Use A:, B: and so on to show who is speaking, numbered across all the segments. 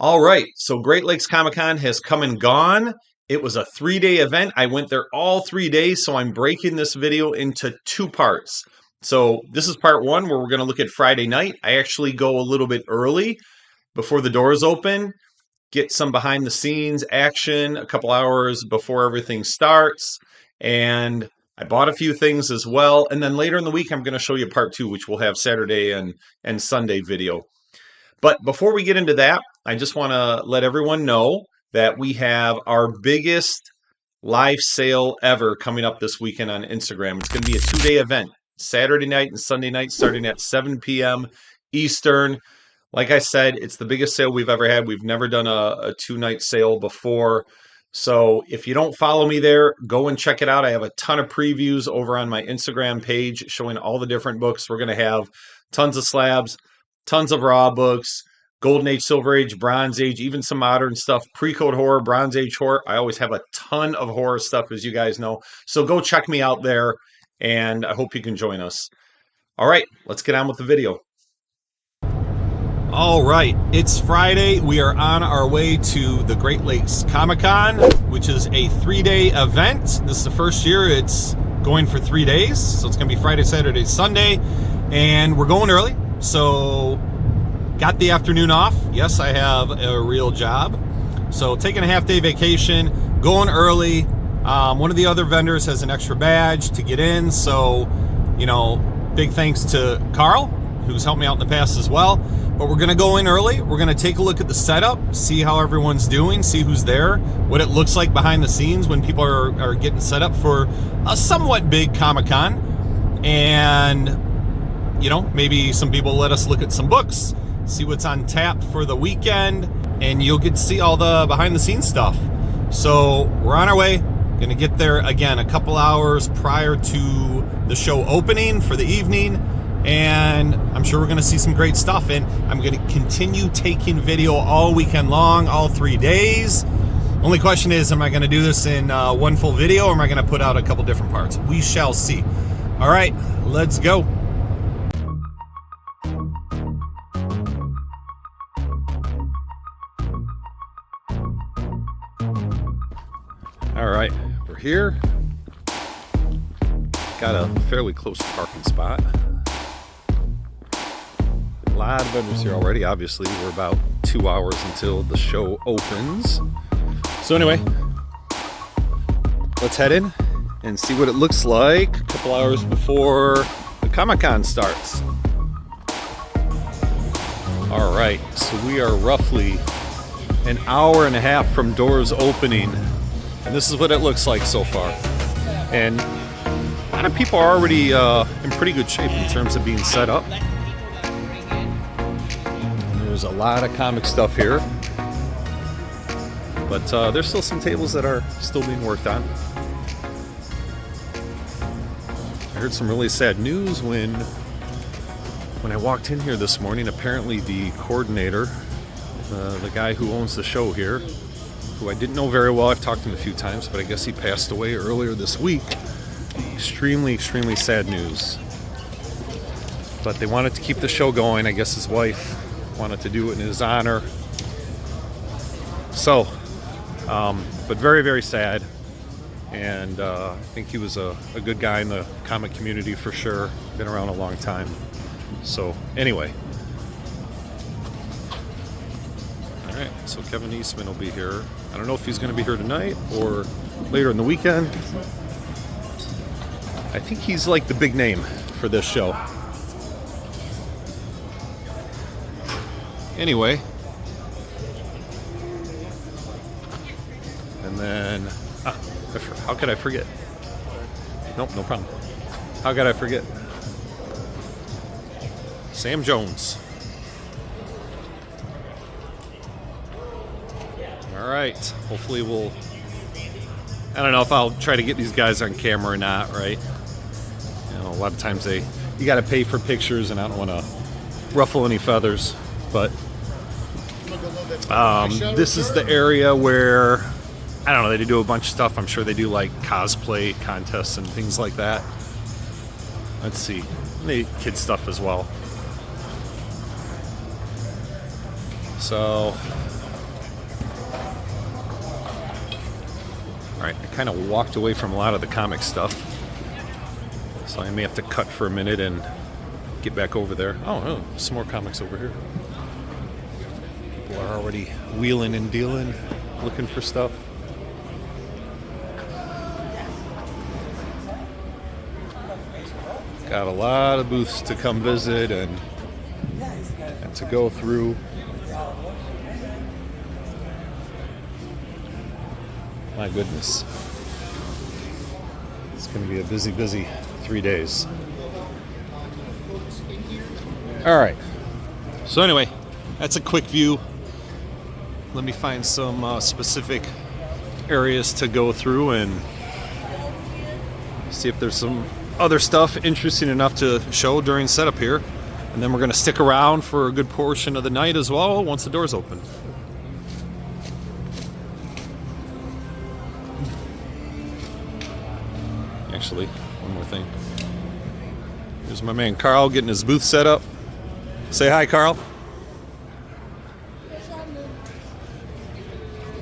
A: All right, so Great Lakes Comic Con has come and gone. It was a 3-day event. I went there all 3 days, so I'm breaking this video into two parts. So this is part one where we're going to look at Friday night. I actually go a little bit early before the doors open, get some behind the scenes action a couple hours before everything starts. And I bought a few things as well. And then later in the week, I'm going to show you part two, which will have Saturday and Sunday video. But before we get into that, I just want to let everyone know that we have our biggest live sale ever coming up this weekend on Instagram. It's going to be a 2-day event, Saturday night and Sunday night, starting at 7 p.m. Eastern. Like I said, it's the biggest sale we've ever had. We've never done a 2-night sale before. So if you don't follow me there, go and check it out. I have a ton of previews over on my Instagram page showing all the different books. We're going to have tons of slabs, tons of raw books, Golden Age, Silver Age, Bronze Age, even some modern stuff, pre-code horror, Bronze Age horror. I always have a ton of horror stuff, as you guys know. So go check me out there, and I hope you can join us. All right, let's get on with the video. All right, it's Friday. We are on our way to the Great Lakes Comic Con, which is a 3-day event. This is the first year it's going for 3 days. So it's going to be Friday, Saturday, Sunday, and we're going early. So got the afternoon off. Yes, I have a real job. So taking a half-day vacation, going early. One of the other vendors has an extra badge to get in. So, you know, big thanks to Carl, who's helped me out in the past as well. But we're going to go in early. We're going to take a look at the setup, see how everyone's doing, see who's there, what it looks like behind the scenes when people are getting set up for a somewhat big Comic-Con. And, you know, maybe some people let us look at some books, see what's on tap for the weekend, and you'll get to see all the behind the scenes stuff. So we're on our way. Gonna get there again a couple hours prior to the show opening for the evening, and I'm sure we're gonna see some great stuff. And I'm gonna continue taking video all weekend long, all 3 days. Only question is, am I gonna do this in one full video, or am I gonna put out a couple different parts? We shall see. All right, let's go. All right, we're here. Got a fairly close parking spot. A lot of vendors here already. Obviously, we're about 2 hours until the show opens. So anyway, let's head in and see what it looks like a couple hours before the Comic-Con starts. All right, so we are roughly an hour and a half from doors opening. And this is what it looks like so far. And a lot of people are already in pretty good shape in terms of being set up. And there's a lot of comic stuff here. But there's still some tables that are still being worked on. I heard some really sad news when I walked in here this morning. Apparently the coordinator, the guy who owns the show here, who I didn't know very well. I've talked to him a few times, but I guess he passed away earlier this week. Extremely, extremely sad news. But they wanted to keep the show going. I guess his wife wanted to do it in his honor. So, but very, very sad. And I think he was a good guy in the comic community for sure. Been around a long time. So, anyway. Alright, so Kevin Eastman will be here. I don't know if he's going to be here tonight or later in the weekend. I think he's like the big name for this show. Anyway. And then, how could I forget? Nope, no problem. How could I forget? Sam Jones. All right, hopefully we'll, I don't know if I'll try to get these guys on camera or not, right? You know, a lot of times you got to pay for pictures, and I don't want to ruffle any feathers, but this is the area where, I don't know, they do a bunch of stuff. I'm sure they do like cosplay contests and things like that. Let's see, they kid stuff as well. So
B: Alright, I kind of walked away from a lot of the comic stuff, so I may have to cut for a minute and get back over there. Oh, some more comics over here. People are already wheeling and dealing, looking for stuff. Got a lot of booths to come visit and to go through. My goodness. It's going to be a busy, busy 3 days. All right. So anyway, that's a quick view. Let me find some specific areas to go through and see if there's some other stuff interesting enough to show during setup here. And then we're going to stick around for a good portion of the night as well once the doors open. Actually, one more thing. Here's my man Carl getting his booth set up. Say hi, Carl.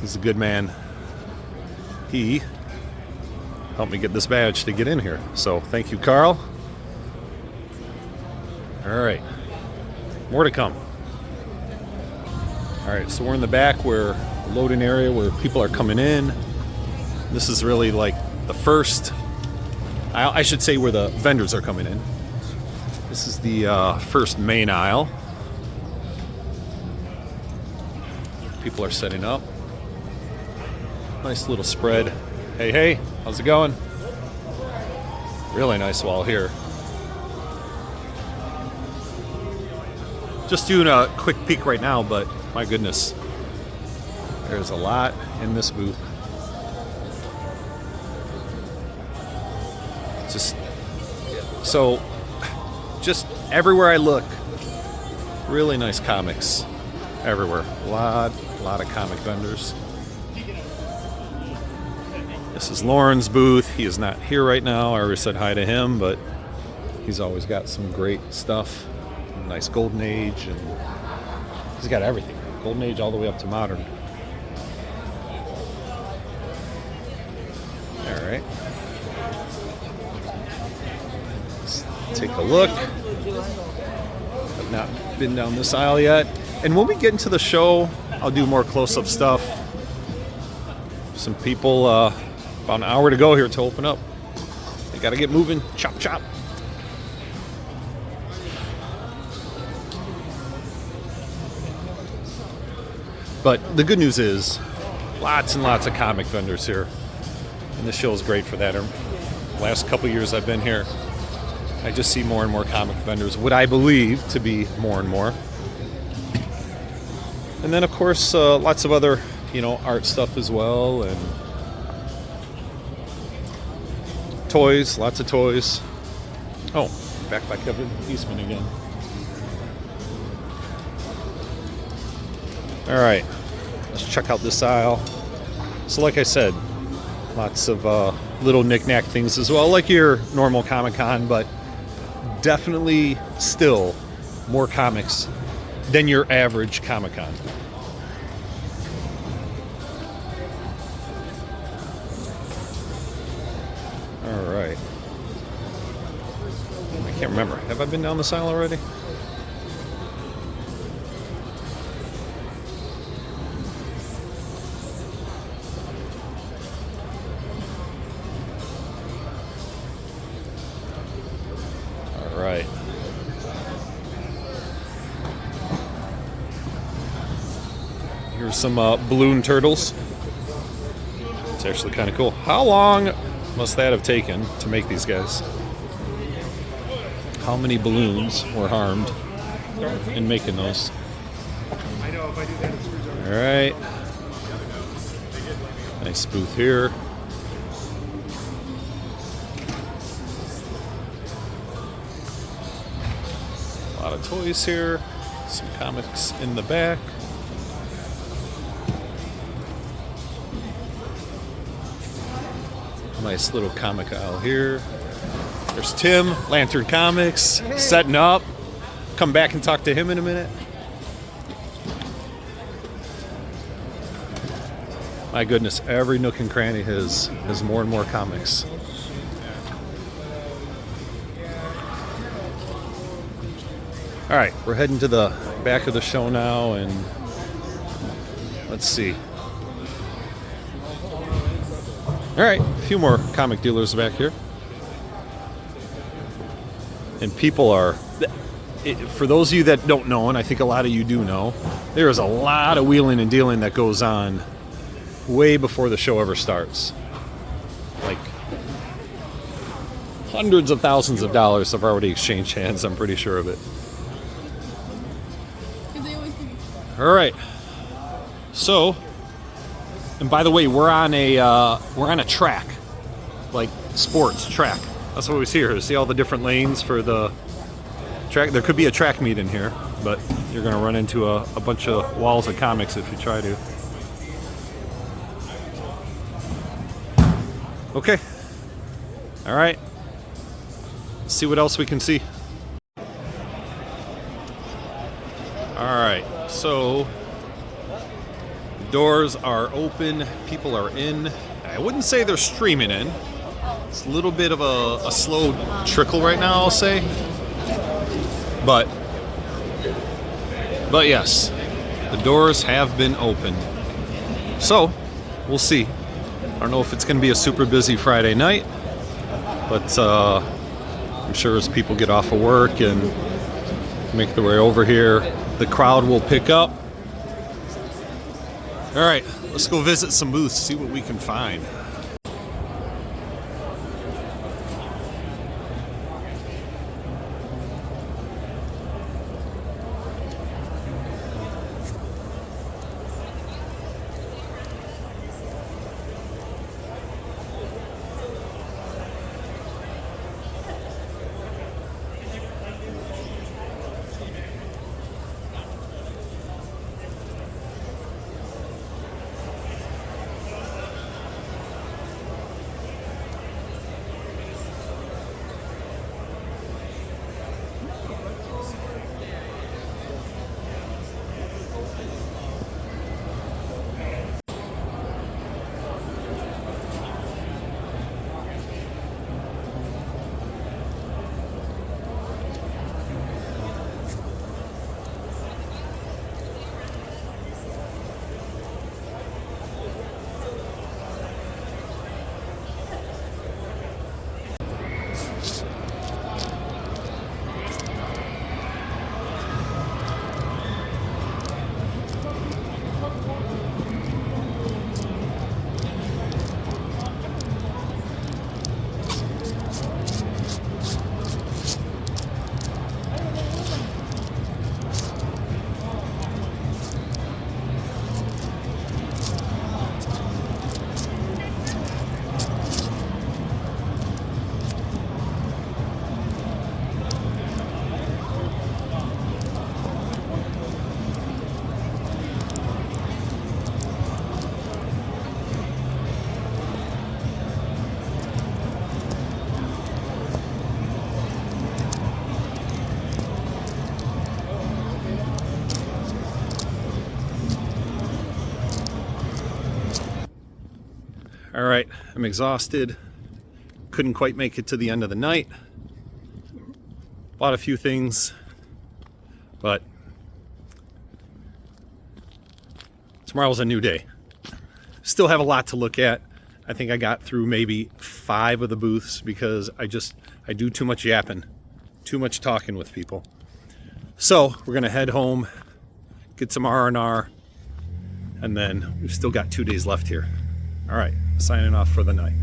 B: He's a good man. He helped me get this badge to get in here. So thank you, Carl. All right. More to come. All right, so we're in the back where the loading area where people are coming in. This is really like the first, I should say where the vendors are coming in. This is the first main aisle. People are setting up. Nice little spread. Hey, how's it going? Really nice wall here. Just doing a quick peek right now, but my goodness, there's a lot in this booth. Just everywhere I look, really nice comics everywhere. A lot of comic vendors. This is Lauren's booth. He is not here right now. I already said hi to him, but he's always got some great stuff. Nice Golden Age, and he's got everything. Golden Age all the way up to modern. All right. Let's take a look. I've not been down this aisle yet. And when we get into the show, I'll do more close-up stuff. Some people, about an hour to go here to open up. They got to get moving. Chop, chop. But the good news is, lots and lots of comic vendors here. And this show is great for that. Last couple years I've been here, I just see more and more comic vendors, what I believe to be more and more. And then, of course, lots of other, art stuff as well, and toys, lots of toys. Oh, back by Kevin Eastman again. All right, let's check out this aisle. So like I said, lots of little knick-knack things as well, like your normal Comic-Con, but definitely still more comics than your average Comic-Con. All right. I can't remember. Have I been down this aisle already? Right. Here's some balloon turtles. It's actually kind of cool. How long must that have taken to make these guys? How many balloons were harmed in making those? All right. Nice booth here. A lot of toys here, some comics in the back. Nice little comic aisle here. There's Tim, Lantern Comics, setting up. Come back and talk to him in a minute. My goodness, every nook and cranny has more and more comics. All right, we're heading to the back of the show now, and let's see. All right, a few more comic dealers back here. And people are, for those of you that don't know, and I think a lot of you do know, there is a lot of wheeling and dealing that goes on way before the show ever starts. Like, hundreds of thousands of dollars have already exchanged hands, I'm pretty sure of it. All right. So, and by the way, we're on a track, like sports track. That's what we see here. See all the different lanes for the track. There could be a track meet in here, but you're going to run into a bunch of walls of comics if you try to. Okay. All right. Let's see what else we can see. All right. So the doors are open. People are in. I wouldn't say they're streaming in. It's a little bit of a slow trickle right now, I'll say. But yes, the doors have been opened. So we'll see. I don't know if it's going to be a super busy Friday night, but I'm sure as people get off of work and make their way over here, the crowd will pick up. All right, let's go visit some booths, see what we can find. All right, I'm exhausted. Couldn't quite make it to the end of the night. Bought a few things, but tomorrow's a new day. Still have a lot to look at. I think I got through maybe 5 of the booths because I do too much yapping, too much talking with people. So we're gonna head home, get some R&R, and then we've still got 2 days left here. All right, signing off for the night.